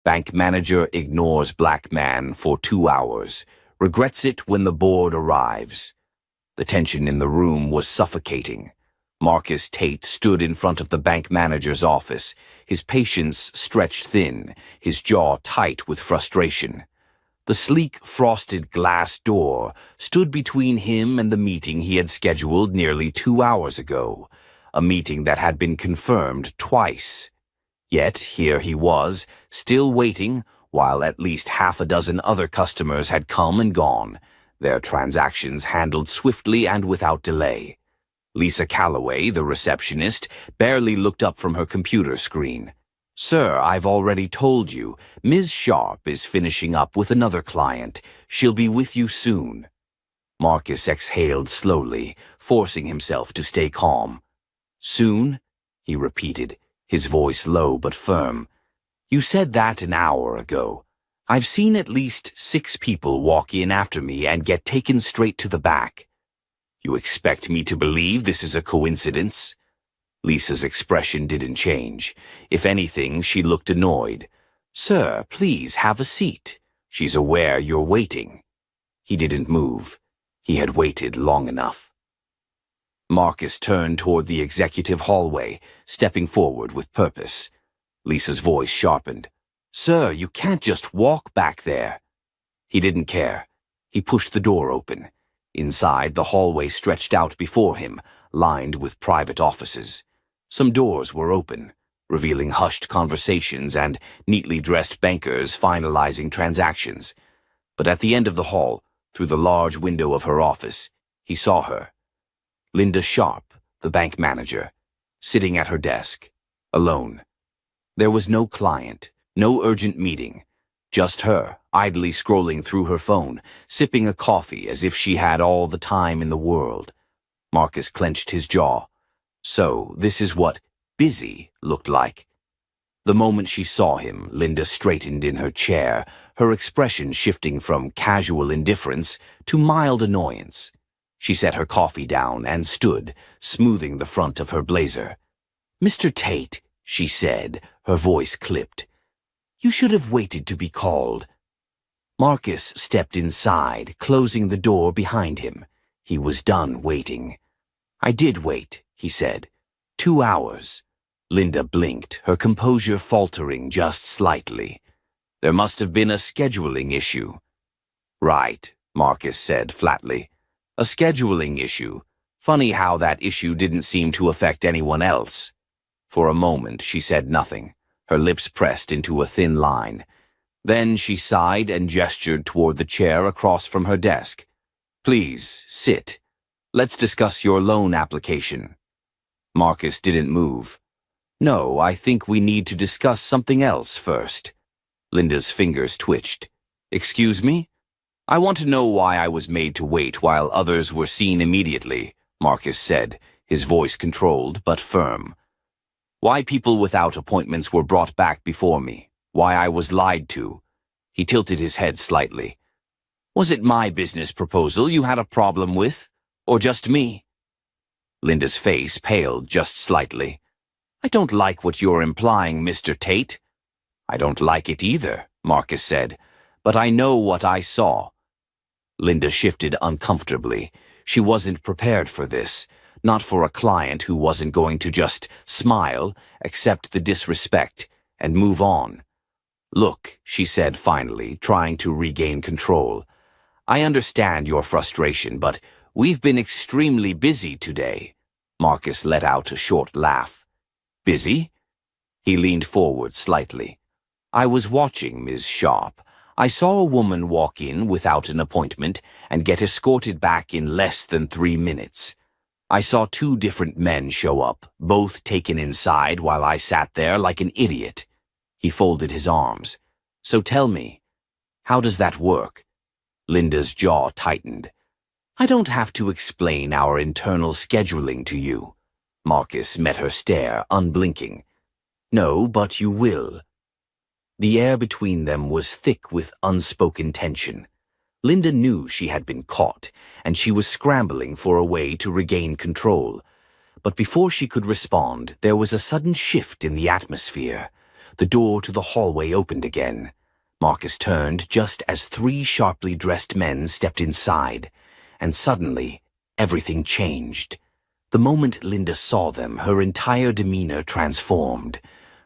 Bank manager ignores black man for 2 hours, regrets it when the board arrives. The tension in the room was suffocating. Marcus Tate stood in front of the bank manager's office, his patience stretched thin, his jaw tight with frustration. The sleek, frosted glass door stood between him and the meeting he had scheduled nearly 2 hours ago, a meeting that had been confirmed twice. Yet here he was, still waiting, while at least half a dozen other customers had come and gone, their transactions handled swiftly and without delay. Lisa Calloway, the receptionist, barely looked up from her computer screen. "Sir, I've already told you. Ms. Sharp is finishing up with another client. She'll be with you soon." Marcus exhaled slowly, forcing himself to stay calm. "Soon?" he repeated, his voice low but firm. "You said that an hour ago. I've seen at least 6 people walk in after me and get taken straight to the back. You expect me to believe this is a coincidence?" Lisa's expression didn't change. If anything, she looked annoyed. "Sir, please have a seat. She's aware you're waiting." He didn't move. He had waited long enough. Marcus turned toward the executive hallway, stepping forward with purpose. Lisa's voice sharpened. "Sir, you can't just walk back there." He didn't care. He pushed the door open. Inside, the hallway stretched out before him, lined with private offices. Some doors were open, revealing hushed conversations and neatly dressed bankers finalizing transactions. But at the end of the hall, through the large window of her office, he saw her. Linda Sharp, the bank manager, sitting at her desk, alone. There was no client, no urgent meeting, just her, idly scrolling through her phone, sipping a coffee as if she had all the time in the world. Marcus clenched his jaw. So, this is what busy looked like. The moment she saw him, Linda straightened in her chair, her expression shifting from casual indifference to mild annoyance. She set her coffee down and stood, smoothing the front of her blazer. "Mr. Tate," she said, her voice clipped. "You should have waited to be called." Marcus stepped inside, closing the door behind him. He was done waiting. "I did wait," he said. 2 hours. Linda blinked, her composure faltering just slightly. "There must have been a scheduling issue." "Right," Marcus said flatly. "A scheduling issue. Funny how that issue didn't seem to affect anyone else." For a moment she said nothing, her lips pressed into a thin line. Then she sighed and gestured toward the chair across from her desk. "Please, sit. Let's discuss your loan application." Marcus didn't move. "No, I think we need to discuss something else first." Linda's fingers twitched. "Excuse me? I want to know why I was made to wait while others were seen immediately," Marcus said, his voice controlled but firm. "Why people without appointments were brought back before me. Why I was lied to." He tilted his head slightly. "Was it my business proposal you had a problem with? Or just me?" Linda's face paled just slightly. "I don't like what you're implying, Mr. Tate." "I don't like it either," Marcus said, "but I know what I saw." Linda shifted uncomfortably. She wasn't prepared for this, not for a client who wasn't going to just smile, accept the disrespect, and move on. "Look," she said finally, trying to regain control. "I understand your frustration, but we've been extremely busy today." Marcus let out a short laugh. "Busy?" He leaned forward slightly. "I was watching Ms. Sharp. I saw a woman walk in without an appointment and get escorted back in less than 3 minutes. I saw 2 different men show up, both taken inside while I sat there like an idiot." He folded his arms. "So tell me, how does that work?" Linda's jaw tightened. "I don't have to explain our internal scheduling to you." Marcus met her stare, unblinking. "No, but you will." The air between them was thick with unspoken tension. Linda knew she had been caught, and she was scrambling for a way to regain control. But before she could respond, there was a sudden shift in the atmosphere. The door to the hallway opened again. Marcus turned just as three sharply dressed men stepped inside, and suddenly everything changed. The moment Linda saw them, her entire demeanor transformed.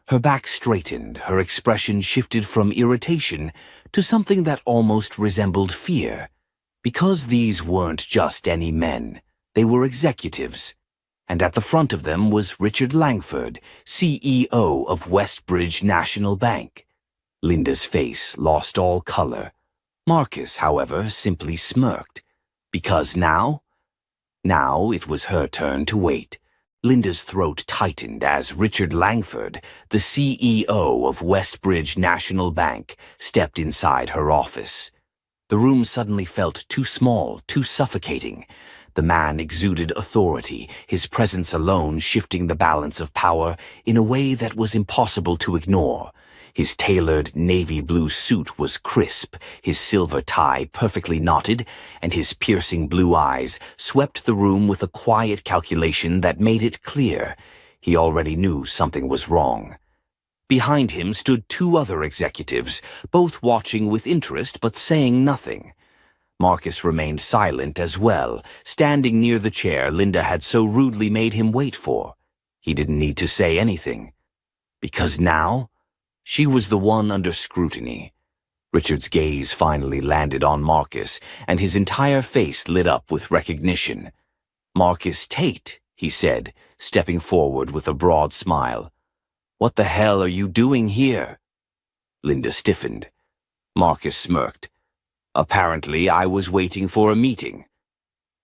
Her back straightened, her expression shifted from irritation to something that almost resembled fear. Because these weren't just any men, they were executives. And at the front of them was Richard Langford, CEO of Westbridge National Bank. Linda's face lost all color. Marcus, however, simply smirked. Because now it was her turn to wait. Linda's throat tightened as Richard Langford, the CEO of Westbridge National Bank, stepped inside her office. The room suddenly felt too small, too suffocating. The man exuded authority, his presence alone shifting the balance of power in a way that was impossible to ignore. His tailored navy blue suit was crisp, his silver tie perfectly knotted, and his piercing blue eyes swept the room with a quiet calculation that made it clear he already knew something was wrong. Behind him stood two other executives, both watching with interest but saying nothing. Marcus remained silent as well, standing near the chair Linda had so rudely made him wait for. He didn't need to say anything, because now she was the one under scrutiny. Richard's gaze finally landed on Marcus, and his entire face lit up with recognition. "Marcus Tate," he said, stepping forward with a broad smile. "What the hell are you doing here?" Linda stiffened. Marcus smirked. "Apparently, I was waiting for a meeting."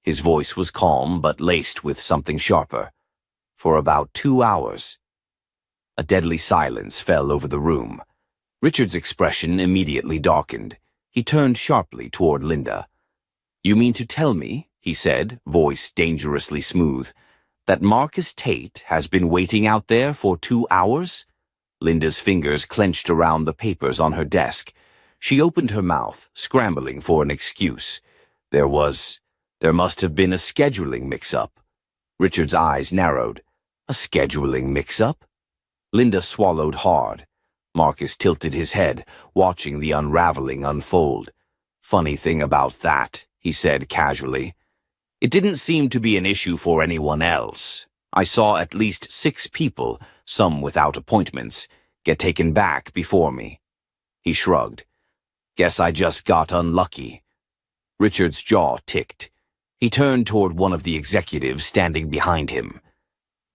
His voice was calm but laced with something sharper. "For about 2 hours." A deadly silence fell over the room. Richard's expression immediately darkened. He turned sharply toward Linda. "You mean to tell me," he said, voice dangerously smooth, "that Marcus Tate has been waiting out there for 2 hours?" Linda's fingers clenched around the papers on her desk. She opened her mouth, scrambling for an excuse. There must have been a scheduling mix-up. Richard's eyes narrowed. A scheduling mix-up? Linda swallowed hard. Marcus tilted his head, watching the unraveling unfold. "Funny thing about that," he said casually. "It didn't seem to be an issue for anyone else. I saw at least 6 people, some without appointments, get taken back before me." He shrugged. "Guess I just got unlucky." Richard's jaw ticked. He turned toward one of the executives standing behind him.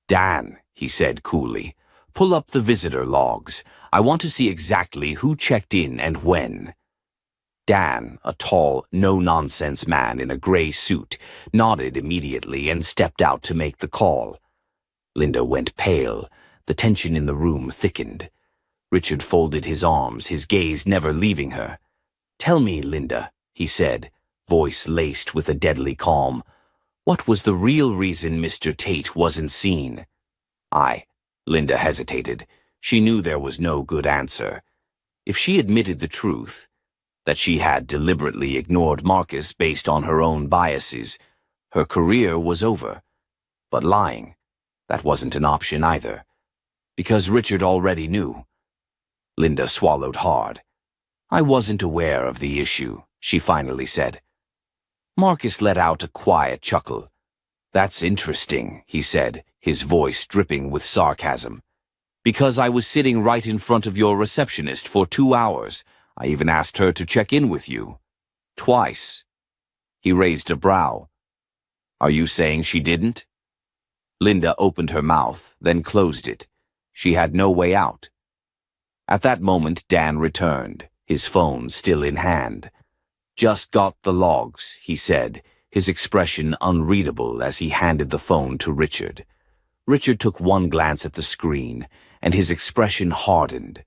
"Dan," he said coolly, "pull up the visitor logs. I want to see exactly who checked in and when." Dan, a tall, no-nonsense man in a gray suit, nodded immediately and stepped out to make the call. Linda went pale. The tension in the room thickened. Richard folded his arms, his gaze never leaving her. "Tell me, Linda," he said, voice laced with a deadly calm, "what was the real reason Mr. Tate wasn't seen?" Linda hesitated. She knew there was no good answer. If she admitted the truth, that she had deliberately ignored Marcus based on her own biases, her career was over. But lying, that wasn't an option either. Because Richard already knew. Linda swallowed hard. "I wasn't aware of the issue," she finally said. Marcus let out a quiet chuckle. "That's interesting," he said, his voice dripping with sarcasm. "Because I was sitting right in front of your receptionist for 2 hours. I even asked her to check in with you. Twice." He raised a brow. "Are you saying she didn't?" Linda opened her mouth, then closed it. She had no way out. At that moment, Dan returned, his phone still in hand. "Just got the logs," he said, his expression unreadable as he handed the phone to Richard. Richard took one glance at the screen, and his expression hardened.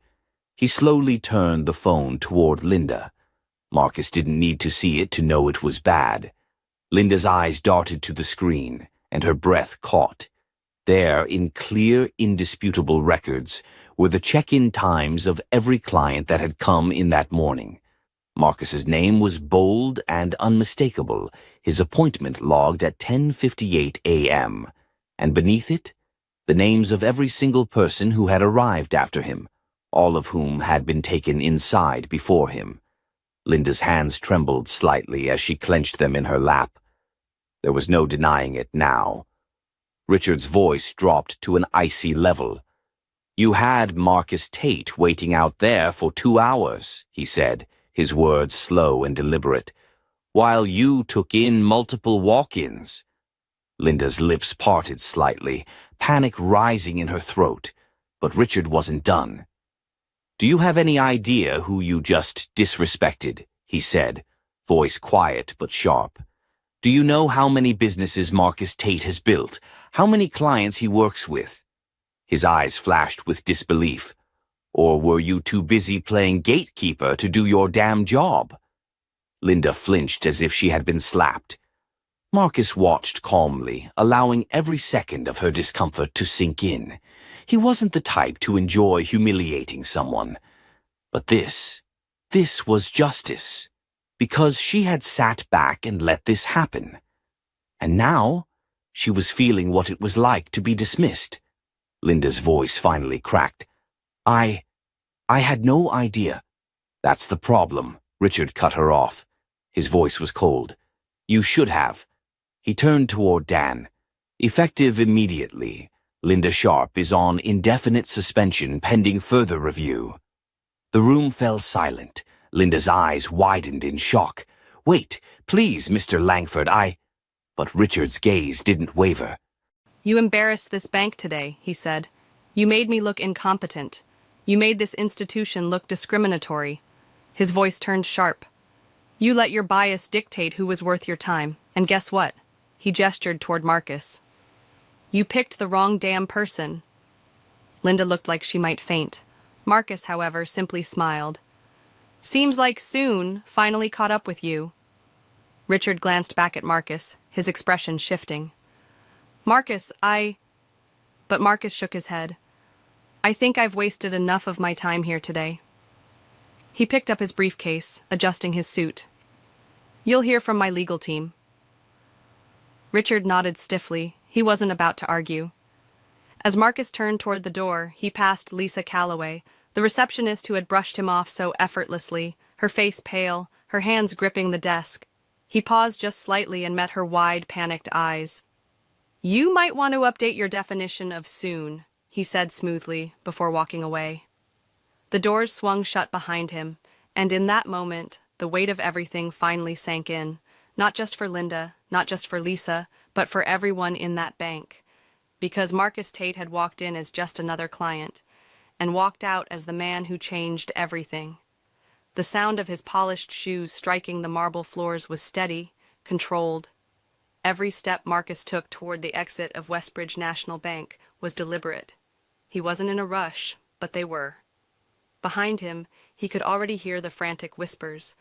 He slowly turned the phone toward Linda. Marcus didn't need to see it to know it was bad. Linda's eyes darted to the screen, and her breath caught. There, in clear, indisputable records, were the check-in times of every client that had come in that morning. Marcus's name was bold and unmistakable, his appointment logged at 10:58 a.m., and beneath it, the names of every single person who had arrived after him, all of whom had been taken inside before him. Linda's hands trembled slightly as she clenched them in her lap. There was no denying it now. Richard's voice dropped to an icy level. "You had Marcus Tate waiting out there for 2 hours," he said, his words slow and deliberate, "while you took in multiple walk-ins." Linda's lips parted slightly, panic rising in her throat, but Richard wasn't done. "Do you have any idea who you just disrespected?" he said, voice quiet but sharp. "Do you know how many businesses Marcus Tate has built? How many clients he works with?" His eyes flashed with disbelief. "Or were you too busy playing gatekeeper to do your damn job?" Linda flinched as if she had been slapped. Marcus watched calmly, allowing every second of her discomfort to sink in. He wasn't the type to enjoy humiliating someone. But this was justice, because she had sat back and let this happen. And now, she was feeling what it was like to be dismissed. Linda's voice finally cracked. I had no idea." "That's the problem," Richard cut her off. His voice was cold. "You should have." He turned toward Dan. "Effective immediately. Linda Sharp is on indefinite suspension pending further review." The room fell silent. Linda's eyes widened in shock. "Wait, please, Mr. Langford, But Richard's gaze didn't waver. "You embarrassed this bank today," he said. "You made me look incompetent. You made this institution look discriminatory." His voice turned sharp. "You let your bias dictate who was worth your time, and guess what?" He gestured toward Marcus. "You picked the wrong damn person." Linda looked like she might faint. Marcus, however, simply smiled. "Seems like Soon finally caught up with you." Richard glanced back at Marcus, his expression shifting. "Marcus, But Marcus shook his head. "I think I've wasted enough of my time here today." He picked up his briefcase, adjusting his suit. "You'll hear from my legal team." Richard nodded stiffly. He wasn't about to argue. As Marcus turned toward the door, he passed Lisa Calloway, the receptionist who had brushed him off so effortlessly, her face pale, her hands gripping the desk. He paused just slightly and met her wide, panicked eyes. "You might want to update your definition of soon," he said smoothly, before walking away. The doors swung shut behind him, and in that moment, the weight of everything finally sank in, not just for Linda, not just for Lisa, but for everyone in that bank. Because Marcus Tate had walked in as just another client, and walked out as the man who changed everything. The sound of his polished shoes striking the marble floors was steady, controlled. Every step Marcus took toward the exit of Westbridge National Bank was deliberate. He wasn't in a rush, but they were. Behind him, he could already hear the frantic whispers.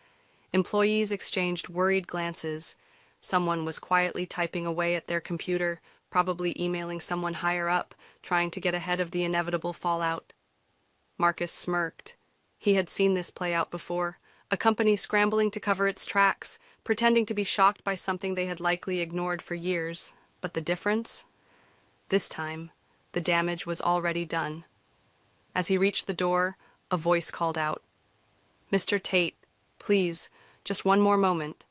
Employees exchanged worried glances. Someone was quietly typing away at their computer, probably emailing someone higher up, trying to get ahead of the inevitable fallout. Marcus smirked. He had seen this play out before, a company scrambling to cover its tracks, pretending to be shocked by something they had likely ignored for years. But the difference? This time, the damage was already done. As he reached the door, a voice called out, "Mr. Tate, please, just one more moment."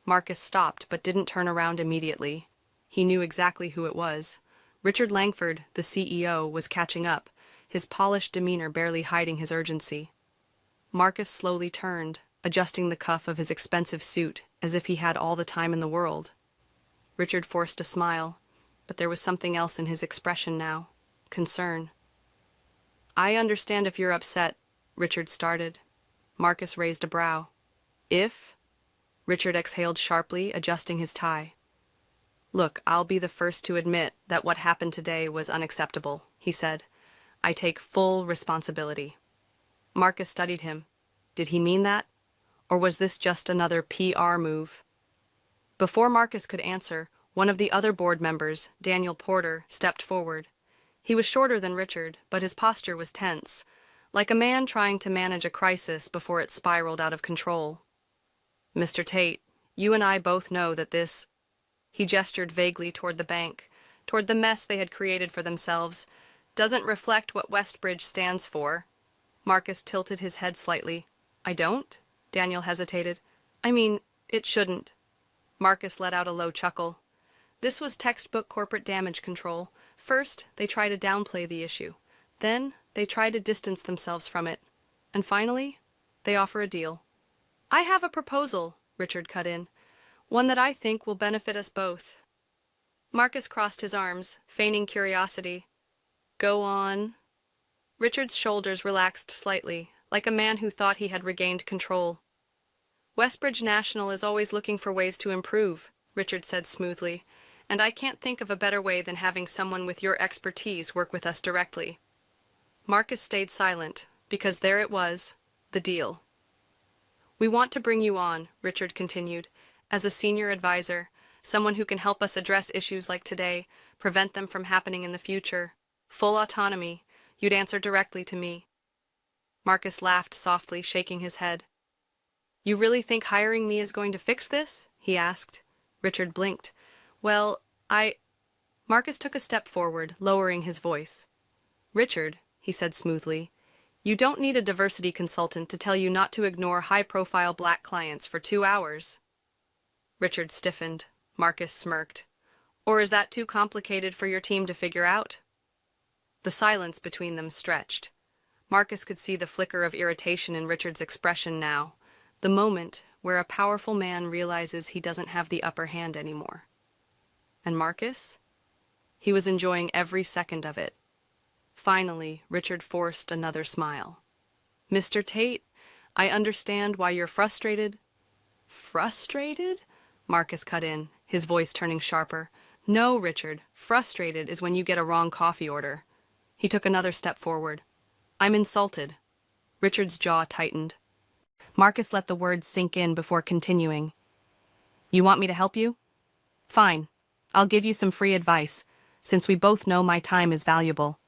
Marcus stopped but didn't turn around immediately. He knew exactly who it was. Richard Langford, the CEO, was catching up, his polished demeanor barely hiding his urgency. Marcus slowly turned, adjusting the cuff of his expensive suit as if he had all the time in the world. Richard forced a smile, but there was something else in his expression now. Concern. "I understand if you're upset," Richard started. Marcus raised a brow. "If?" Richard exhaled sharply, adjusting his tie. "Look, I'll be the first to admit that what happened today was unacceptable," he said. "I take full responsibility." Marcus studied him. Did he mean that? Or was this just another PR move? Before Marcus could answer, one of the other board members, Daniel Porter, stepped forward. He was shorter than Richard, but his posture was tense, like a man trying to manage a crisis before it spiraled out of control. "Mr. Tate, you and I both know that this—" He gestured vaguely toward the bank, toward the mess they had created for themselves. "Doesn't reflect what Westbridge stands for." Marcus tilted his head slightly. I don't? Daniel hesitated. I mean, it shouldn't. Marcus let out a low chuckle. This was textbook corporate damage control. First, they try to downplay the issue. Then, they try to distance themselves from it. And finally, they offer a deal. I have a proposal, Richard cut in. One that I think will benefit us both. Marcus crossed his arms, feigning curiosity. Go on. Richard's shoulders relaxed slightly, like a man who thought he had regained control. Westbridge National is always looking for ways to improve, Richard said smoothly, and I can't think of a better way than having someone with your expertise work with us directly. Marcus stayed silent, because there it was, the deal. We want to bring you on, Richard continued, as a senior advisor, someone who can help us address issues like today, prevent them from happening in the future. Full autonomy. You'd answer directly to me. Marcus laughed softly, shaking his head. You really think hiring me is going to fix this? He asked. Richard blinked. Well, Marcus took a step forward, lowering his voice. Richard, he said smoothly, you don't need a diversity consultant to tell you not to ignore high-profile black clients for 2 hours. Richard stiffened. Marcus smirked. Or is that too complicated for your team to figure out? The silence between them stretched. Marcus could see the flicker of irritation in Richard's expression now, the moment where a powerful man realizes he doesn't have the upper hand anymore. And Marcus? He was enjoying every second of it. Finally, Richard forced another smile. Mr. Tate, I understand why you're frustrated. Frustrated? Marcus cut in, his voice turning sharper. No, Richard, frustrated is when you get a wrong coffee order. He took another step forward. I'm insulted. Richard's jaw tightened. Marcus let the words sink in before continuing. You want me to help you? Fine. I'll give you some free advice, since we both know my time is valuable.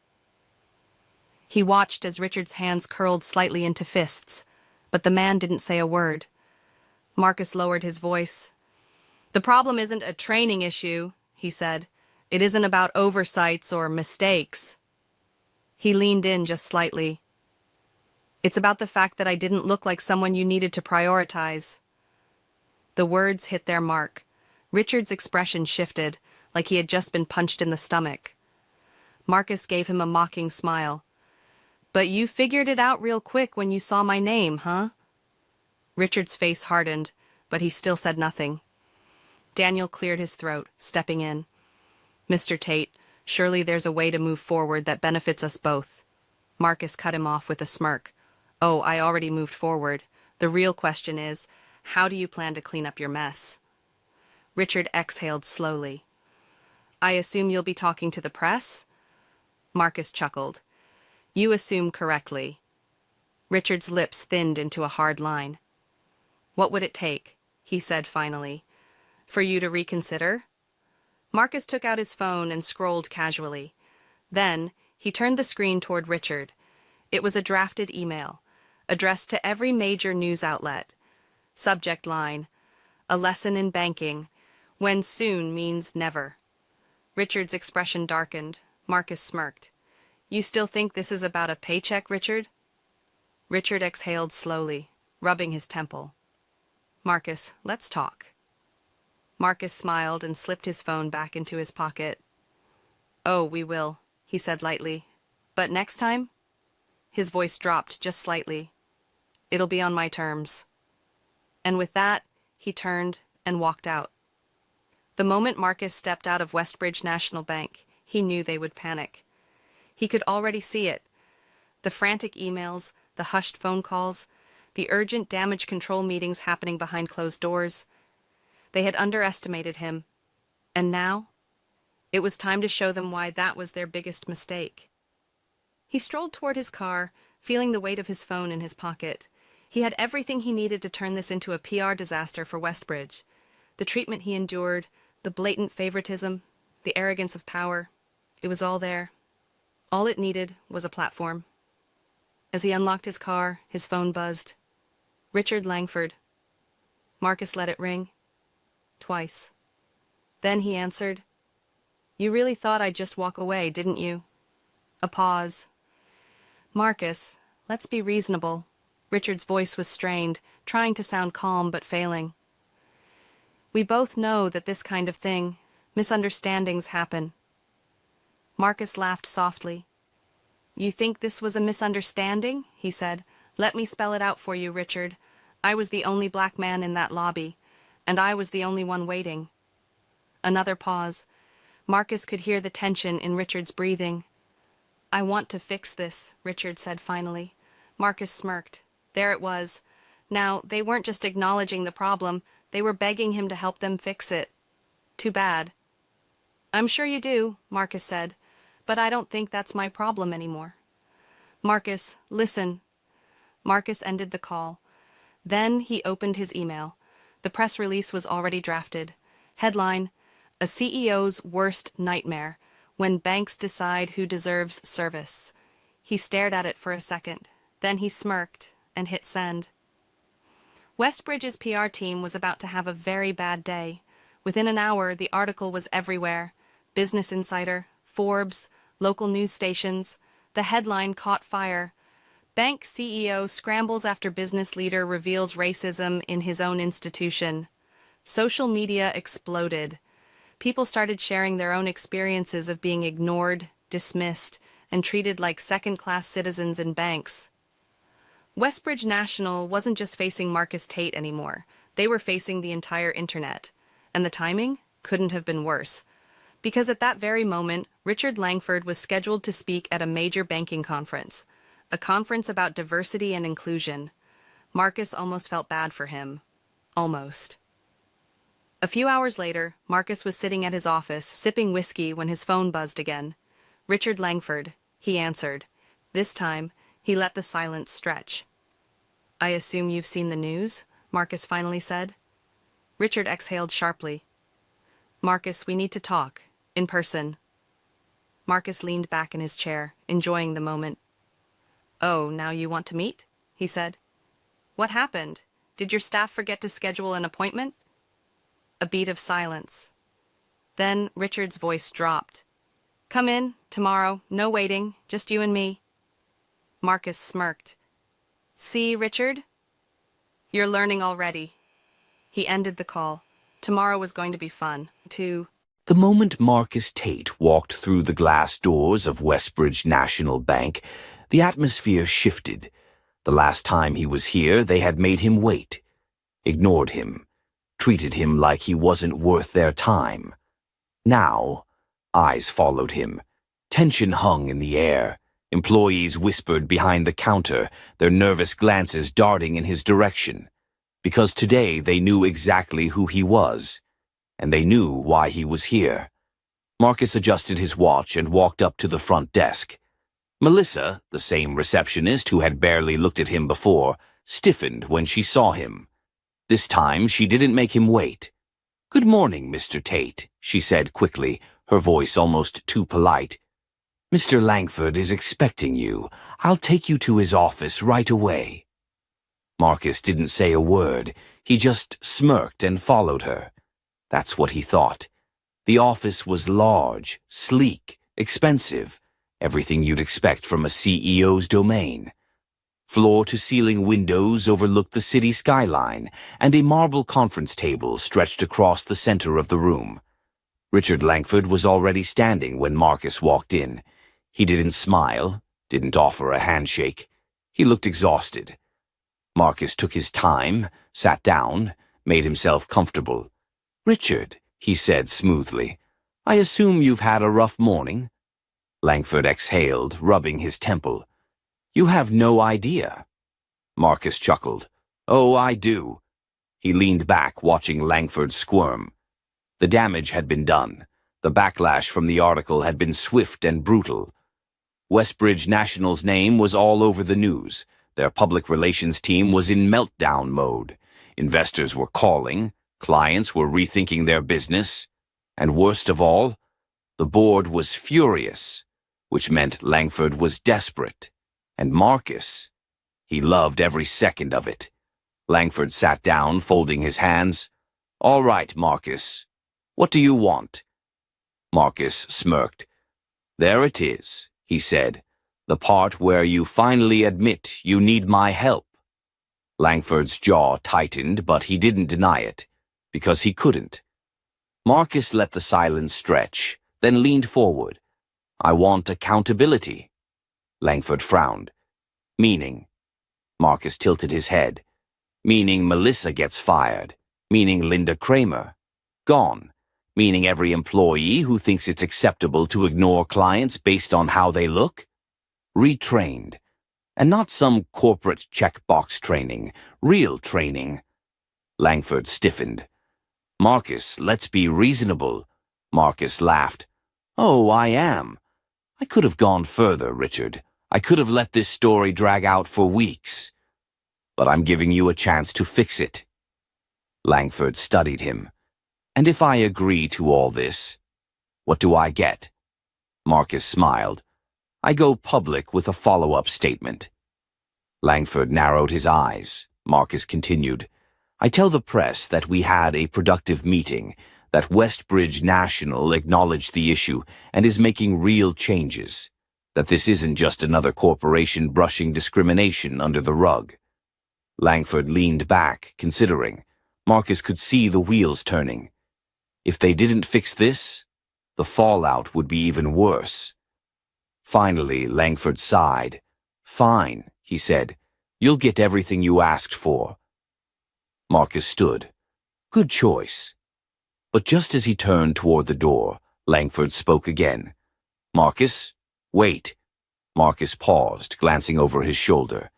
He watched as Richard's hands curled slightly into fists, but the man didn't say a word. Marcus lowered his voice. The problem isn't a training issue, he said. It isn't about oversights or mistakes. He leaned in just slightly. It's about the fact that I didn't look like someone you needed to prioritize. The words hit their mark. Richard's expression shifted, like he had just been punched in the stomach. Marcus gave him a mocking smile. But you figured it out real quick when you saw my name, huh? Richard's face hardened, but he still said nothing. Daniel cleared his throat, stepping in. Mr. Tate, surely there's a way to move forward that benefits us both. Marcus cut him off with a smirk. Oh, I already moved forward. The real question is, how do you plan to clean up your mess? Richard exhaled slowly. I assume you'll be talking to the press? Marcus chuckled. You assume correctly. Richard's lips thinned into a hard line. What would it take, he said finally, for you to reconsider? Marcus took out his phone and scrolled casually. Then, he turned the screen toward Richard. It was a drafted email, addressed to every major news outlet. Subject line, a lesson in banking, when soon means never. Richard's expression darkened. Marcus smirked. You still think this is about a paycheck, Richard? Richard exhaled slowly, rubbing his temple. Marcus, let's talk. Marcus smiled and slipped his phone back into his pocket. Oh, we will, he said lightly. But next time? His voice dropped just slightly. It'll be on my terms. And with that, he turned and walked out. The moment Marcus stepped out of Westbridge National Bank, he knew they would panic. He could already see it. The frantic emails, the hushed phone calls, the urgent damage control meetings happening behind closed doors. They had underestimated him. And now? It was time to show them why that was their biggest mistake. He strolled toward his car, feeling the weight of his phone in his pocket. He had everything he needed to turn this into a PR disaster for Westbridge. The treatment he endured, the blatant favoritism, the arrogance of power. It was all there. All it needed was a platform. As he unlocked his car, his phone buzzed. Richard Langford. Marcus let it ring. Twice. Then he answered. You really thought I'd just walk away, didn't you? A pause. Marcus, Let's be reasonable. Richard's voice was strained, trying to sound calm but failing. We both know that this kind of thing, misunderstandings happen. Marcus laughed softly. You think this was a misunderstanding? He said. Let me spell it out for you, Richard. I was the only black man in that lobby, and I was the only one waiting. Another pause. Marcus could hear the tension in Richard's breathing. I want to fix this, Richard said finally. Marcus smirked. There it was. Now, they weren't just acknowledging the problem, they were begging him to help them fix it. Too bad. I'm sure you do, Marcus said, but I don't think that's my problem anymore. Marcus, listen. Marcus ended the call. Then he opened his email. The press release was already drafted. Headline, A CEO's Worst Nightmare, When Banks Decide Who Deserves Service. He stared at it for a second. Then he smirked and hit send. Westbridge's PR team was about to have a very bad day. Within an hour, the article was everywhere. Business Insider, Forbes, local news stations. The headline caught fire. Bank CEO scrambles after business leader reveals racism in his own institution. Social media exploded. People started sharing their own experiences of being ignored, dismissed, and treated like second-class citizens in banks. Westbridge National wasn't just facing Marcus Tate anymore. They were facing the entire internet. And the timing couldn't have been worse. Because at that very moment, Richard Langford was scheduled to speak at a major banking conference. A conference about diversity and inclusion. Marcus almost felt bad for him. Almost. A few hours later, Marcus was sitting at his office, sipping whiskey when his phone buzzed again. Richard Langford, he answered. This time, he let the silence stretch. I assume you've seen the news? Marcus finally said. Richard exhaled sharply. Marcus, we need to talk. In person. Marcus leaned back in his chair, enjoying the moment. Oh, now you want to meet? He said. What happened? Did your staff forget to schedule an appointment? A beat of silence. Then Richard's voice dropped. Come in, tomorrow, no waiting, just you and me. Marcus smirked. See, Richard? You're learning already. He ended the call. Tomorrow was going to be fun. The moment Marcus Tate walked through the glass doors of Westbridge National Bank, the atmosphere shifted. The last time he was here, they had made him wait, ignored him, treated him like he wasn't worth their time. Now, eyes followed him. Tension hung in the air. Employees whispered behind the counter, their nervous glances darting in his direction. Because today they knew exactly who he was, and they knew why he was here. Marcus adjusted his watch and walked up to the front desk. Melissa, the same receptionist who had barely looked at him before, stiffened when she saw him. This time she didn't make him wait. Good morning, Mr. Tate, she said quickly, her voice almost too polite. Mr. Langford is expecting you. I'll take you to his office right away. Marcus didn't say a word. He just smirked and followed her. That's what he thought. The office was large, sleek, expensive, everything you'd expect from a CEO's domain. Floor-to-ceiling windows overlooked the city skyline, and a marble conference table stretched across the center of the room. Richard Langford was already standing when Marcus walked in. He didn't smile, didn't offer a handshake. He looked exhausted. Marcus took his time, sat down, made himself comfortable. Richard, he said smoothly, I assume you've had a rough morning? Langford exhaled, rubbing his temple. You have no idea. Marcus chuckled. Oh, I do. He leaned back, watching Langford squirm. The damage had been done. The backlash from the article had been swift and brutal. Westbridge National's name was all over the news. Their public relations team was in meltdown mode. Investors were calling. Clients were rethinking their business. And worst of all, the board was furious, which meant Langford was desperate. And Marcus, he loved every second of it. Langford sat down, folding his hands. All right, Marcus. What do you want? Marcus smirked. There it is, he said. The part where you finally admit you need my help. Langford's jaw tightened, but he didn't deny it, because he couldn't. Marcus let the silence stretch, then leaned forward. I want accountability. Langford frowned. Meaning? Marcus tilted his head. Meaning Melissa gets fired. Meaning Linda Kramer. Gone. Meaning every employee who thinks it's acceptable to ignore clients based on how they look? Retrained. And not some corporate checkbox training. Real training. Langford stiffened. Marcus, let's be reasonable. Marcus laughed. Oh, I am. I could have gone further, Richard. I could have let this story drag out for weeks. But I'm giving you a chance to fix it. Langford studied him. And if I agree to all this, what do I get? Marcus smiled. I go public with a follow-up statement. Langford narrowed his eyes. Marcus continued. I tell the press that we had a productive meeting, that Westbridge National acknowledged the issue and is making real changes, that this isn't just another corporation brushing discrimination under the rug. Langford leaned back, considering. Marcus could see the wheels turning. If they didn't fix this, the fallout would be even worse. Finally, Langford sighed. Fine, he said. You'll get everything you asked for. Marcus stood. Good choice. But just as he turned toward the door, Langford spoke again. Marcus, wait. Marcus paused, glancing over his shoulder.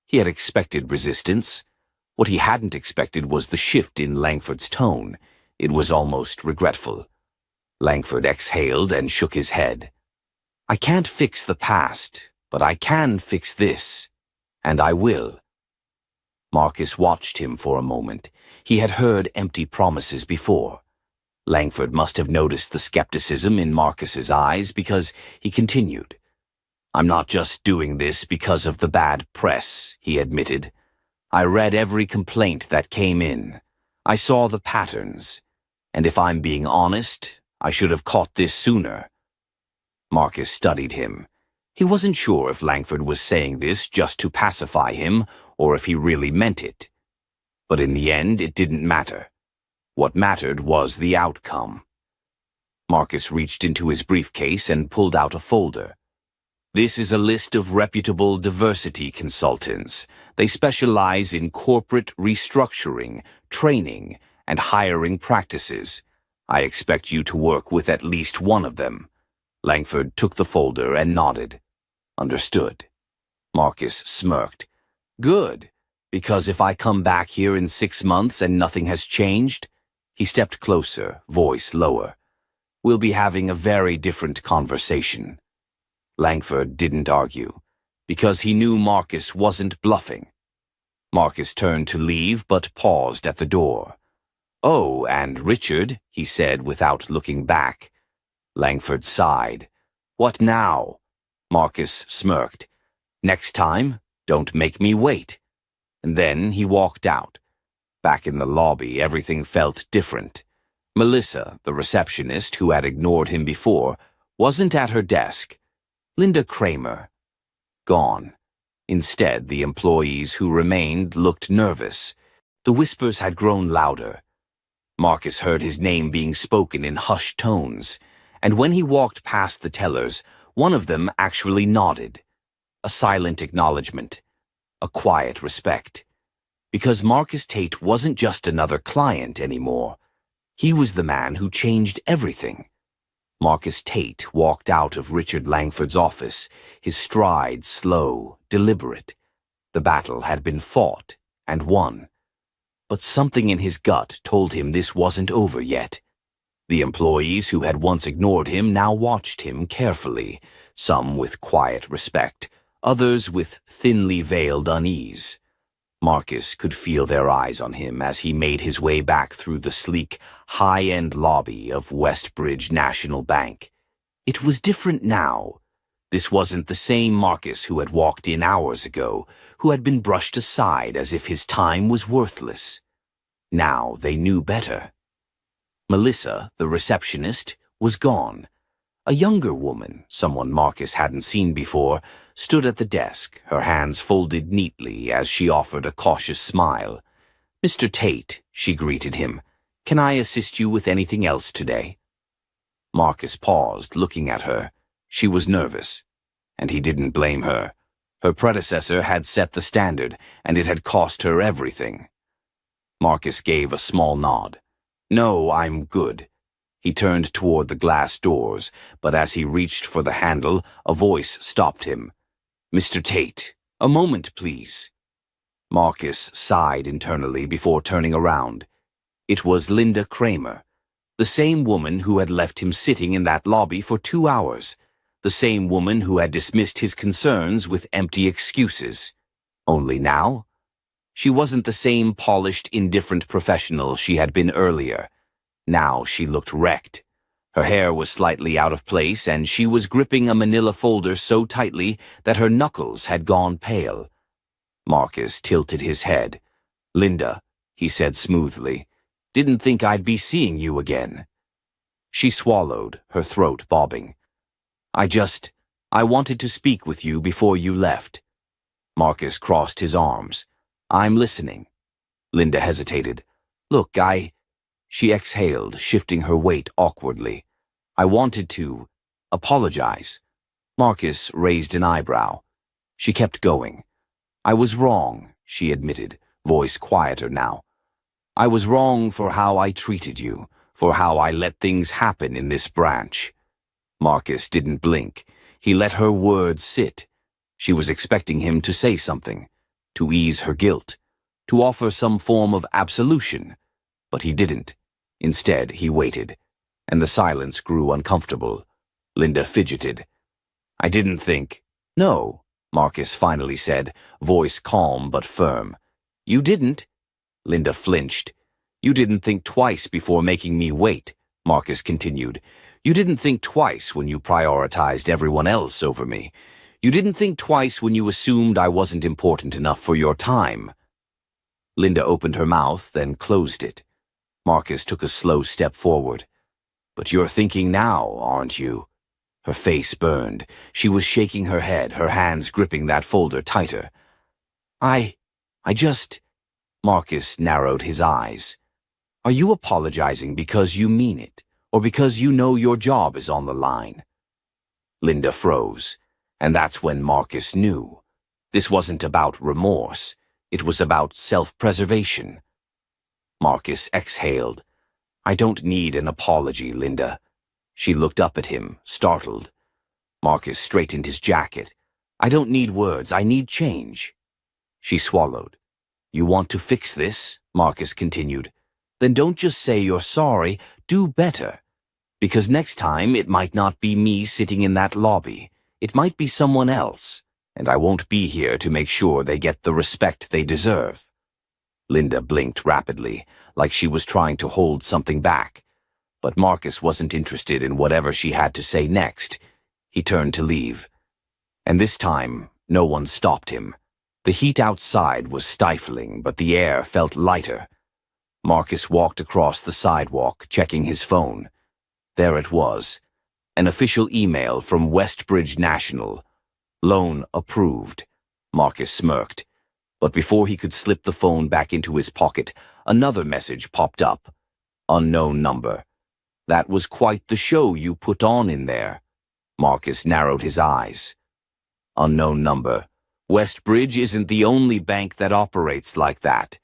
He had expected resistance. What he hadn't expected was the shift in Langford's tone. It was almost regretful. Langford exhaled and shook his head. I can't fix the past, but I can fix this. And I will. Marcus watched him for a moment. He had heard empty promises before. Langford must have noticed the skepticism in Marcus's eyes because he continued. I'm not just doing this because of the bad press, he admitted. I read every complaint that came in. I saw the patterns. And if I'm being honest, I should have caught this sooner. Marcus studied him. He wasn't sure if Langford was saying this just to pacify him or if he really meant it. But in the end, it didn't matter. What mattered was the outcome. Marcus reached into his briefcase and pulled out a folder. This is a list of reputable diversity consultants. They specialize in corporate restructuring, training, and hiring practices. I expect you to work with at least one of them. Langford took the folder and nodded. Understood. Marcus smirked. Good, because if I come back here in 6 months and nothing has changed, he stepped closer, voice lower. We'll be having a very different conversation. Langford didn't argue, because he knew Marcus wasn't bluffing. Marcus turned to leave, but paused at the door. Oh, and Richard, he said without looking back. Langford sighed. What now? Marcus smirked. Next time, don't make me wait. And then he walked out. Back in the lobby, everything felt different. Melissa, the receptionist who had ignored him before, wasn't at her desk. Linda Kramer. Gone. Instead, the employees who remained looked nervous. The whispers had grown louder. Marcus heard his name being spoken in hushed tones, and when he walked past the tellers, one of them actually nodded. A silent acknowledgement. A quiet respect. Because Marcus Tate wasn't just another client anymore. He was the man who changed everything. Marcus Tate walked out of Richard Langford's office, his stride slow, deliberate. The battle had been fought and won. But something in his gut told him this wasn't over yet. The employees who had once ignored him now watched him carefully, some with quiet respect, others with thinly veiled unease. Marcus could feel their eyes on him as he made his way back through the sleek, high-end lobby of Westbridge National Bank. It was different now. This wasn't the same Marcus who had walked in hours ago, who had been brushed aside as if his time was worthless. Now they knew better. Melissa, the receptionist, was gone. A younger woman, someone Marcus hadn't seen before, stood at the desk, her hands folded neatly as she offered a cautious smile. "Mr. Tate," she greeted him, "can I assist you with anything else today?" Marcus paused, looking at her. She was nervous, and he didn't blame her. Her predecessor had set the standard, and it had cost her everything. Marcus gave a small nod. "No, I'm good." He turned toward the glass doors, but as he reached for the handle, a voice stopped him. "Mr. Tate, a moment, please." Marcus sighed internally before turning around. It was Linda Kramer, the same woman who had left him sitting in that lobby for 2 hours, the same woman who had dismissed his concerns with empty excuses. Only now, she wasn't the same polished, indifferent professional she had been earlier. Now she looked wrecked. Her hair was slightly out of place, and she was gripping a manila folder so tightly that her knuckles had gone pale. Marcus tilted his head. "Linda," he said smoothly, "didn't think I'd be seeing you again." She swallowed, her throat bobbing. I wanted to speak with you before you left." Marcus crossed his arms. "I'm listening." Linda hesitated. "Look, She exhaled, shifting her weight awkwardly. "I wanted to apologize." Marcus raised an eyebrow. She kept going. "I was wrong," she admitted, voice quieter now. "I was wrong for how I treated you, for how I let things happen in this branch." Marcus didn't blink. He let her words sit. She was expecting him to say something, to ease her guilt, to offer some form of absolution. But he didn't. Instead, he waited, and the silence grew uncomfortable. Linda fidgeted. "I didn't think—" "No," Marcus finally said, voice calm but firm. "You didn't?" Linda flinched. "You didn't think twice before making me wait," Marcus continued. "You didn't think twice when you prioritized everyone else over me. You didn't think twice when you assumed I wasn't important enough for your time." Linda opened her mouth, then closed it. Marcus took a slow step forward. "But you're thinking now, aren't you?" Her face burned. She was shaking her head, her hands gripping that folder tighter. I just... Marcus narrowed his eyes. "Are you apologizing because you mean it, or because you know your job is on the line?" Linda froze, and that's when Marcus knew. This wasn't about remorse. It was about self-preservation. Marcus exhaled. "I don't need an apology, Linda." She looked up at him, startled. Marcus straightened his jacket. "I don't need words, I need change." She swallowed. "You want to fix this?" Marcus continued. "Then don't just say you're sorry, do better. Because next time it might not be me sitting in that lobby. It might be someone else, and I won't be here to make sure they get the respect they deserve." Linda blinked rapidly, like she was trying to hold something back. But Marcus wasn't interested in whatever she had to say next. He turned to leave. And this time, no one stopped him. The heat outside was stifling, but the air felt lighter. Marcus walked across the sidewalk, checking his phone. There it was. An official email from Westbridge National. "Loan approved." Marcus smirked. But before he could slip the phone back into his pocket, another message popped up. "Unknown number." "That was quite the show you put on in there." Marcus narrowed his eyes. "Unknown number. Westbridge isn't the only bank that operates like that.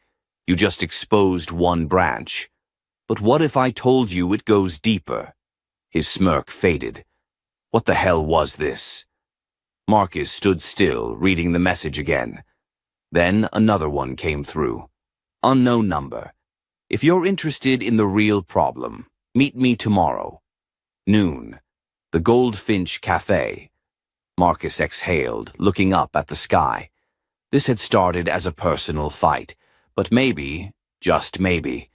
You just exposed one branch. But what if I told you it goes deeper?" His smirk faded. What the hell was this? Marcus stood still, reading the message again. Then another one came through. "Unknown number. If you're interested in the real problem, meet me tomorrow. Noon. The Goldfinch Cafe." Marcus exhaled, looking up at the sky. This had started as a personal fight, but maybe, just maybe,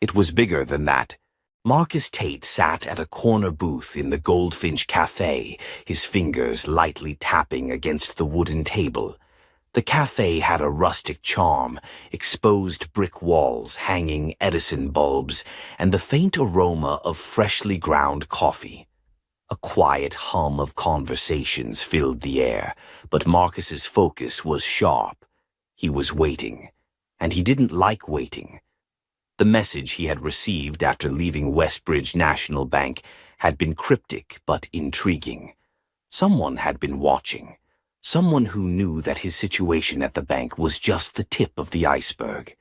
it was bigger than that. Marcus Tate sat at a corner booth in the Goldfinch Cafe, his fingers lightly tapping against the wooden table. The cafe had a rustic charm, exposed brick walls, hanging Edison bulbs, and the faint aroma of freshly ground coffee. A quiet hum of conversations filled the air, but Marcus's focus was sharp. He was waiting, and he didn't like waiting. The message he had received after leaving Westbridge National Bank had been cryptic but intriguing. Someone had been watching. Someone who knew that his situation at the bank was just the tip of the iceberg,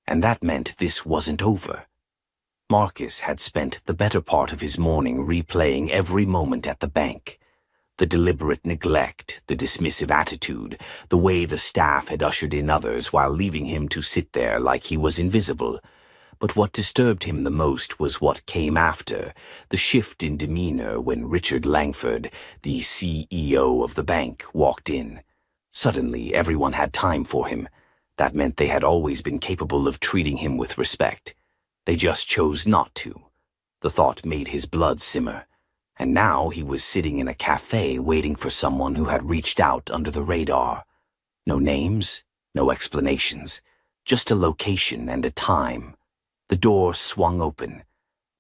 and that meant this wasn't over. Marcus had spent the better part of his morning replaying every moment at the bank. The deliberate neglect, the dismissive attitude, the way the staff had ushered in others while leaving him to sit there like he was invisible. But what disturbed him the most was what came after, the shift in demeanor when Richard Langford, the CEO of the bank, walked in. Suddenly, everyone had time for him. That meant they had always been capable of treating him with respect. They just chose not to. The thought made his blood simmer. And now he was sitting in a cafe waiting for someone who had reached out under the radar. No names, no explanations, just a location and a time. The door swung open.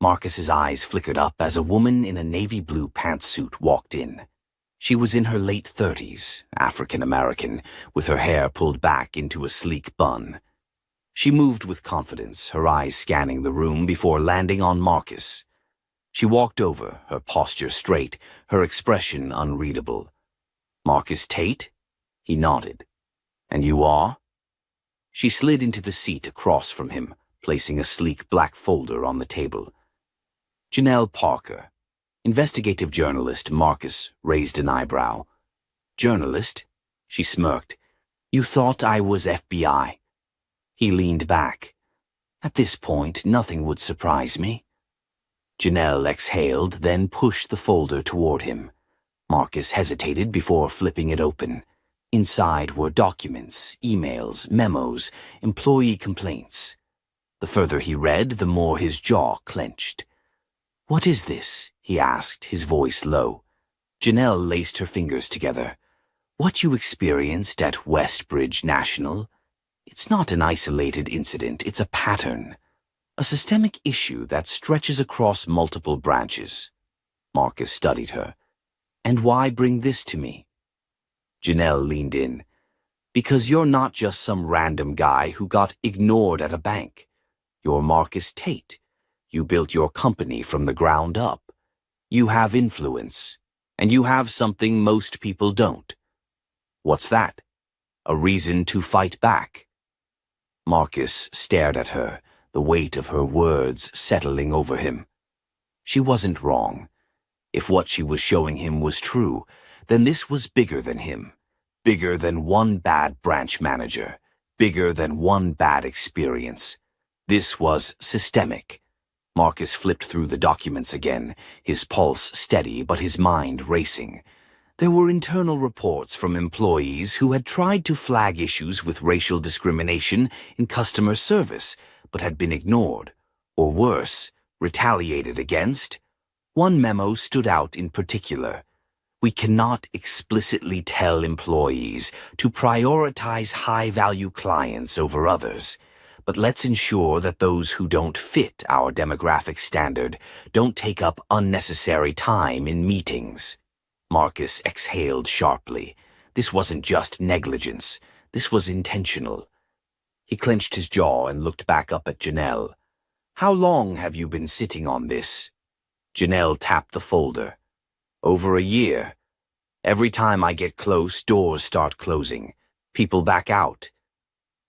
Marcus's eyes flickered up as a woman in a navy blue pantsuit walked in. She was in her late 30s, African-American, with her hair pulled back into a sleek bun. She moved with confidence, her eyes scanning the room before landing on Marcus. She walked over, her posture straight, her expression unreadable. "Marcus Tate?" He nodded. "And you are?" She slid into the seat across from him, placing a sleek black folder on the table. "Janelle Parker." Investigative journalist Marcus raised an eyebrow. "Journalist?" She smirked. "You thought I was FBI." He leaned back. "At this point, nothing would surprise me." Janelle exhaled, then pushed the folder toward him. Marcus hesitated before flipping it open. Inside were documents, emails, memos, employee complaints. The further he read, the more his jaw clenched. "What is this?" he asked, his voice low. Janelle laced her fingers together. "What you experienced at Westbridge National? It's not an isolated incident, it's a pattern. A systemic issue that stretches across multiple branches." Marcus studied her. "And why bring this to me?" Janelle leaned in. "Because you're not just some random guy who got ignored at a bank. You're Marcus Tate. You built your company from the ground up. You have influence. And you have something most people don't. What's that? A reason to fight back." Marcus stared at her, the weight of her words settling over him. She wasn't wrong. If what she was showing him was true, then this was bigger than him. Bigger than one bad branch manager. Bigger than one bad experience. This was systemic. Marcus flipped through the documents again, his pulse steady but his mind racing. There were internal reports from employees who had tried to flag issues with racial discrimination in customer service, but had been ignored, or worse, retaliated against. One memo stood out in particular. "We cannot explicitly tell employees to prioritize high-value clients over others, but let's ensure that those who don't fit our demographic standard don't take up unnecessary time in meetings." Marcus exhaled sharply. This wasn't just negligence. This was intentional. He clenched his jaw and looked back up at Janelle. "How long have you been sitting on this?" Janelle tapped the folder. "Over a year. Every time I get close, doors start closing. People back out.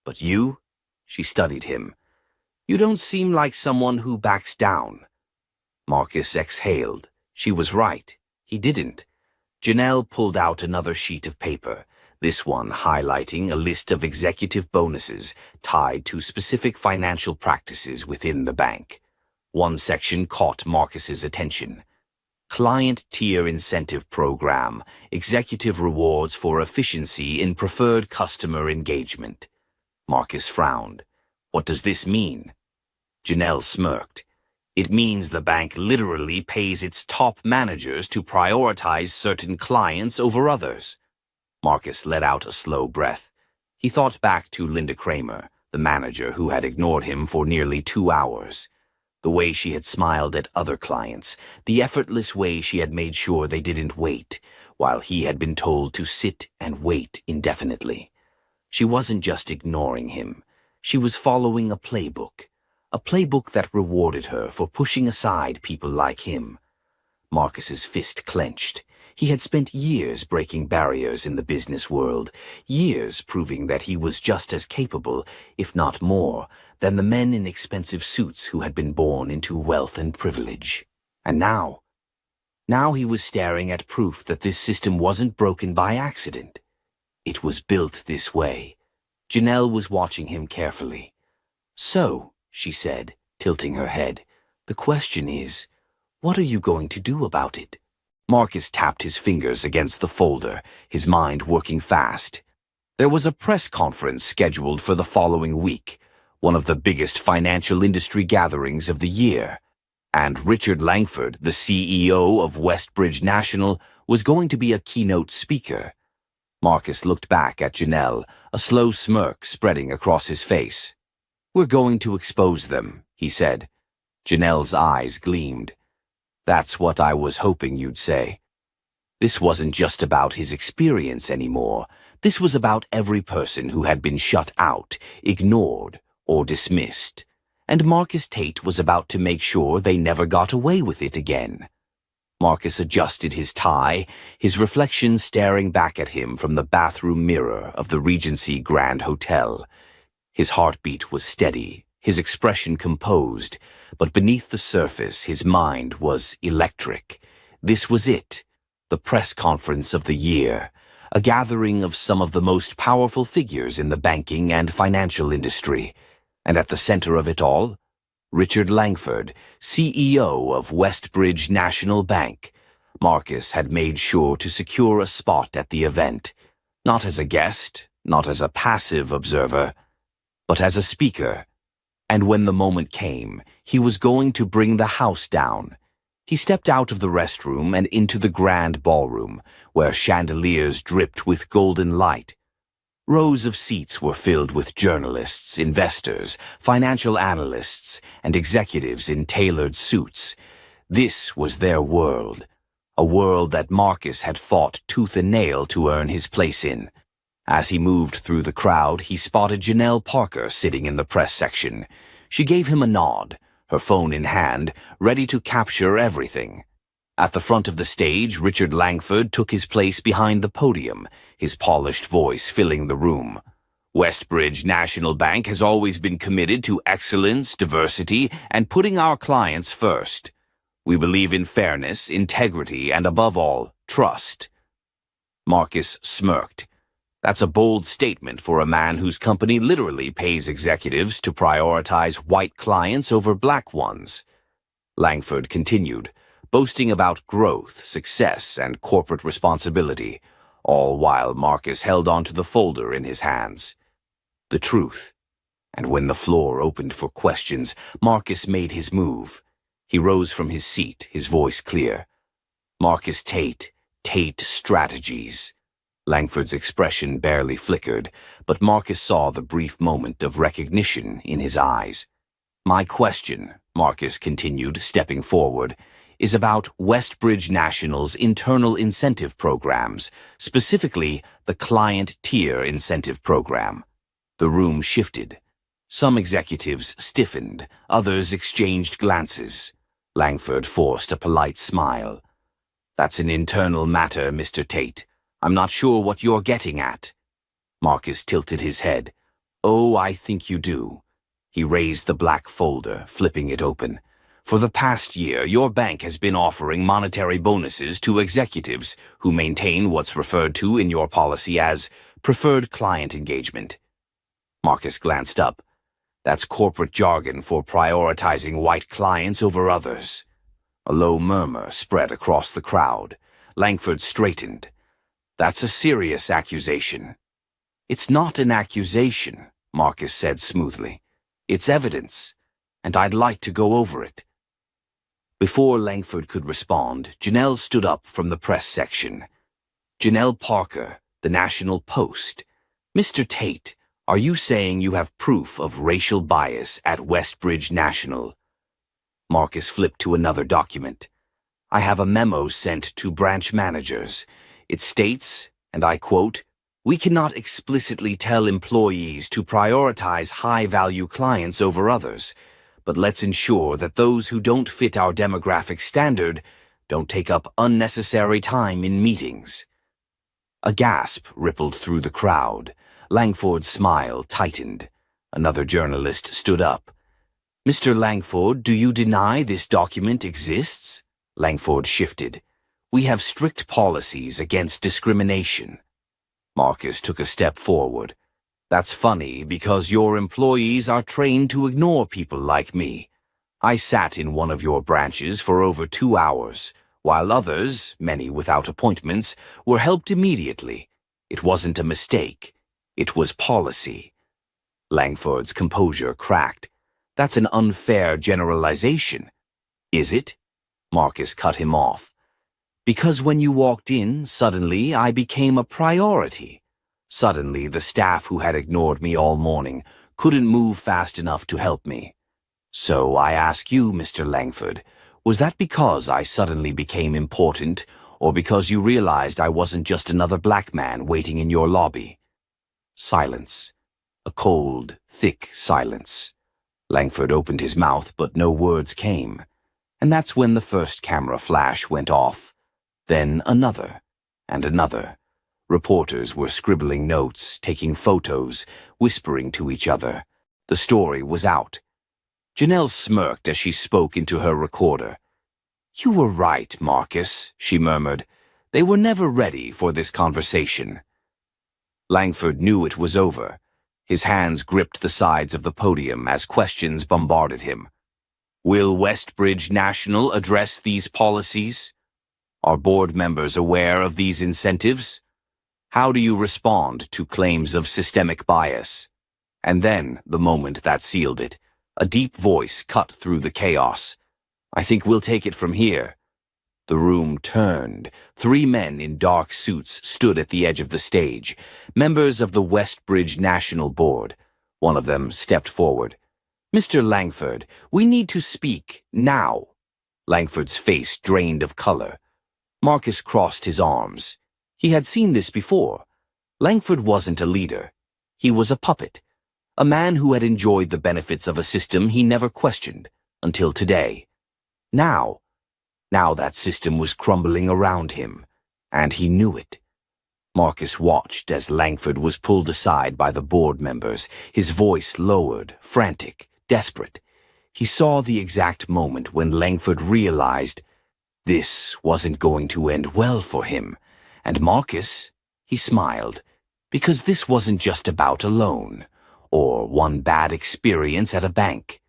But you?" She studied him. "You don't seem like someone who backs down." Marcus exhaled. She was right. He didn't. Janelle pulled out another sheet of paper, this one highlighting a list of executive bonuses tied to specific financial practices within the bank. One section caught Marcus's attention. Client Tier Incentive Program, Executive Rewards for Efficiency in Preferred Customer Engagement. Marcus frowned. "What does this mean?" Janelle smirked. "It means the bank literally pays its top managers to prioritize certain clients over others." Marcus let out a slow breath. He thought back to Linda Kramer, the manager who had ignored him for nearly 2 hours. The way she had smiled at other clients, the effortless way she had made sure they didn't wait, while he had been told to sit and wait indefinitely. She wasn't just ignoring him. She was following a playbook that rewarded her for pushing aside people like him. Marcus's fist clenched. He had spent years breaking barriers in the business world, years proving that he was just as capable, if not more, than the men in expensive suits who had been born into wealth and privilege. And now he was staring at proof that this system wasn't broken by accident. It was built this way. Janelle was watching him carefully. "So," she said, tilting her head, "the question is, what are you going to do about it?" Marcus tapped his fingers against the folder, his mind working fast. There was a press conference scheduled for the following week, one of the biggest financial industry gatherings of the year, and Richard Langford, the CEO of Westbridge National, was going to be a keynote speaker. Marcus looked back at Janelle, a slow smirk spreading across his face. "We're going to expose them," he said. Janelle's eyes gleamed. "That's what I was hoping you'd say." This wasn't just about his experience anymore. This was about every person who had been shut out, ignored, or dismissed. And Marcus Tate was about to make sure they never got away with it again. Marcus adjusted his tie, his reflection staring back at him from the bathroom mirror of the Regency Grand Hotel. His heartbeat was steady, his expression composed, but beneath the surface his mind was electric. This was it, the press conference of the year, a gathering of some of the most powerful figures in the banking and financial industry. And at the center of it all, Richard Langford, CEO of Westbridge National Bank. Marcus had made sure to secure a spot at the event, not as a guest, not as a passive observer, but as a speaker. And when the moment came, he was going to bring the house down. He stepped out of the restroom and into the grand ballroom, where chandeliers dripped with golden light. Rows of seats were filled with journalists, investors, financial analysts, and executives in tailored suits. This was their world, a world that Marcus had fought tooth and nail to earn his place in. As he moved through the crowd, he spotted Janelle Parker sitting in the press section. She gave him a nod, her phone in hand, ready to capture everything. At the front of the stage, Richard Langford took his place behind the podium, his polished voice filling the room. Westbridge National Bank has always been committed to excellence, diversity, and putting our clients first. We believe in fairness, integrity, and above all, trust. Marcus smirked. That's a bold statement for a man whose company literally pays executives to prioritize white clients over black ones. Langford continued, boasting about growth, success, and corporate responsibility, all while Marcus held onto the folder in his hands. The truth. And when the floor opened for questions, Marcus made his move. He rose from his seat, his voice clear. "Marcus Tate, Tate Strategies." Langford's expression barely flickered, but Marcus saw the brief moment of recognition in his eyes. "My question," Marcus continued, stepping forward, "is about Westbridge National's internal incentive programs, specifically the Client Tier Incentive Program." The room shifted. Some executives stiffened, others exchanged glances. Langford forced a polite smile. "That's an internal matter, Mr. Tate. I'm not sure what you're getting at." Marcus tilted his head. "Oh, I think you do." He raised the black folder, flipping it open. "For the past year, your bank has been offering monetary bonuses to executives who maintain what's referred to in your policy as preferred client engagement." Marcus glanced up. "That's corporate jargon for prioritizing white clients over others." A low murmur spread across the crowd. Langford straightened. "That's a serious accusation." "It's not an accusation," Marcus said smoothly. "It's evidence, and I'd like to go over it." Before Langford could respond, Janelle stood up from the press section. "Janelle Parker, the National Post. Mr. Tate, are you saying you have proof of racial bias at Westbridge National?" Marcus flipped to another document. I have a memo sent to branch managers. It states, and I quote, "We cannot explicitly tell employees to prioritize high-value clients over others, but let's ensure that those who don't fit our demographic standard don't take up unnecessary time in meetings." A gasp rippled through the crowd. Langford's smile tightened. Another journalist stood up. "Mr. Langford, do you deny this document exists?" Langford shifted. "We have strict policies against discrimination." Marcus took a step forward. "That's funny because your employees are trained to ignore people like me. I sat in one of your branches for over 2 hours, while others, many without appointments, were helped immediately. It wasn't a mistake. It was policy." Langford's composure cracked. "That's an unfair generalization." "Is it?" Marcus cut him off. "Because when you walked in, suddenly I became a priority. Suddenly the staff who had ignored me all morning couldn't move fast enough to help me. So I ask you, Mr. Langford, was that because I suddenly became important, or because you realized I wasn't just another black man waiting in your lobby?" Silence. A cold, thick silence. Langford opened his mouth, but no words came. And that's when the first camera flash went off. Then another, and another. Reporters were scribbling notes, taking photos, whispering to each other. The story was out. Janelle smirked as she spoke into her recorder. "You were right, Marcus," she murmured. "They were never ready for this conversation." Langford knew it was over. His hands gripped the sides of the podium as questions bombarded him. Will Westbridge National address these policies? Are board members aware of these incentives? How do you respond to claims of systemic bias? And then, the moment that sealed it, a deep voice cut through the chaos. "I think we'll take it from here." The room turned. 3 men in dark suits stood at the edge of the stage, members of the Westbridge National Board. One of them stepped forward. "Mr. Langford, we need to speak now." Langford's face drained of color. Marcus crossed his arms. He had seen this before. Langford wasn't a leader. He was a puppet. A man who had enjoyed the benefits of a system he never questioned, until today. Now that system was crumbling around him, and he knew it. Marcus watched as Langford was pulled aside by the board members, his voice lowered, frantic, desperate. He saw the exact moment when Langford realized this wasn't going to end well for him. And Marcus, he smiled, because this wasn't just about a loan, or one bad experience at a bank.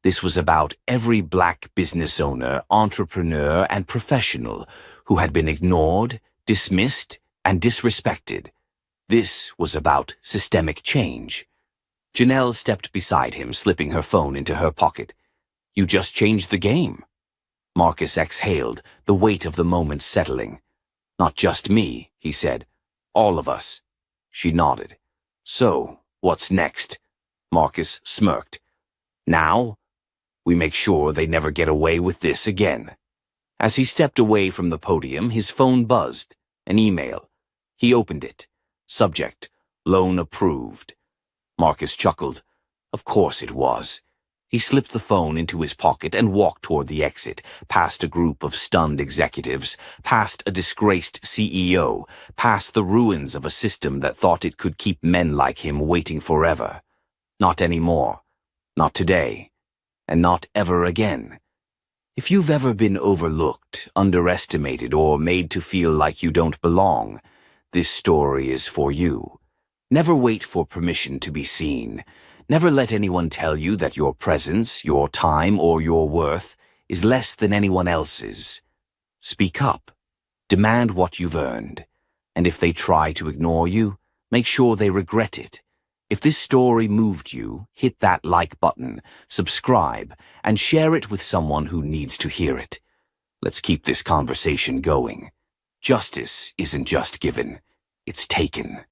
This was about every black business owner, entrepreneur, and professional who had been ignored, dismissed, and disrespected. This was about systemic change. Janelle stepped beside him, slipping her phone into her pocket. "You just changed the game." Marcus exhaled, the weight of the moment settling. "Not just me," he said. "All of us." She nodded. "So, what's next?" Marcus smirked. "Now, we make sure they never get away with this again." As he stepped away from the podium, his phone buzzed. An email. He opened it. Subject: Loan approved. Marcus chuckled. Of course it was. He slipped the phone into his pocket and walked toward the exit, past a group of stunned executives, past a disgraced CEO, past the ruins of a system that thought it could keep men like him waiting forever. Not anymore. Not today. And not ever again. If you've ever been overlooked, underestimated, or made to feel like you don't belong, this story is for you. Never wait for permission to be seen. Never let anyone tell you that your presence, your time, or your worth is less than anyone else's. Speak up. Demand what you've earned. And if they try to ignore you, make sure they regret it. If this story moved you, hit that like button, subscribe, and share it with someone who needs to hear it. Let's keep this conversation going. Justice isn't just given, it's taken.